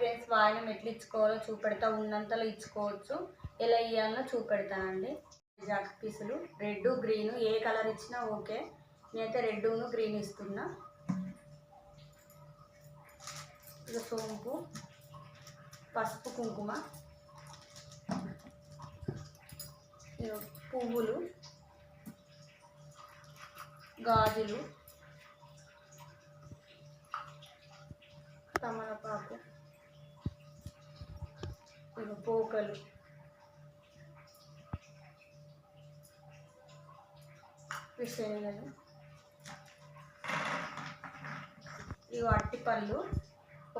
Friends, వాయినం ఎట్లా ఇచ్చుకోవాలో చూపెడతా. ఉన్నంతలో ఇచ్చుకోవచ్చు, ఎలా ఇవ్వాలో చూపెడతానండి. జాకెట్ పీసులు రెడ్ గ్రీన్ ఏ కలర్ ఇచ్చినా ఓకే. నేనైతే రెడ్ను గ్రీన్ ఇస్తున్నా. ఇక సోంపు, పసుపు, కుంకుమ, పువ్వులు, గాజులు, తమలపాకు, ఇక పోకలు, విషయాలు, ఇవి అట్టిపళ్ళు.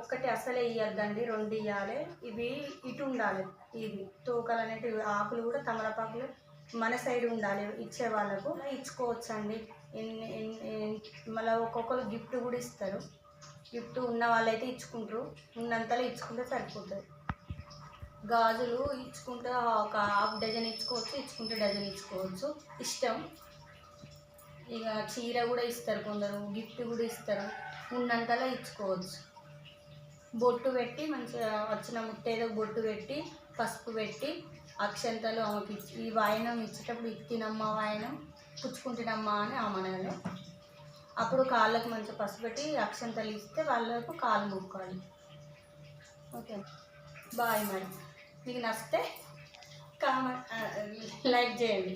ఒక్కటి అసలే ఇవ్వద్దండి, 2 ఇవ్వాలి. ఇవి ఇటు ఉండాలి. ఇవి తోకలు అనేటివి, ఆకులు కూడా తమలపాకులు మన సైడ్ ఉండాలి. ఇచ్చే వాళ్ళకు ఇచ్చుకోవచ్చండి. మళ్ళీ ఒక్కొక్కరు గిఫ్ట్ కూడా ఇస్తారు. గిఫ్ట్ ఉన్న వాళ్ళైతే ఇచ్చుకుంటారు, ఉన్నంతలో ఇచ్చుకుంటే సరిపోతుంది. గాజులు ఇచ్చుకుంటే ఒక ½ డజన్ ఇచ్చుకోవచ్చు, ఇచ్చుకుంటే డజన్ ఇచ్చుకోవచ్చు, ఇష్టం. ఇక చీర కూడా ఇస్తారు కొందరు, గిఫ్ట్ కూడా ఇస్తారు, ఉన్నంతలో ఇచ్చుకోవచ్చు. బొట్టు పెట్టి మంచిగా వచ్చిన ముత్తైదో బొట్టు పెట్టి పసుపు పెట్టి అక్షంతలు ఆమెకి ఈ వాయినం ఇచ్చేటప్పుడు ఇత్తినమ్మ వాయినం పుచ్చుకుంటున్నమ్మా అని ఆమనాలి. అప్పుడు కాళ్ళకు మంచిగా పసుపు పెట్టి అక్షంతలు ఇస్తే వాళ్ళకు కాళ్ళు మొక్కాలి. Okay, bye. మరి మీకు నచ్చితే కామెంట్ లైక్ చేయండి.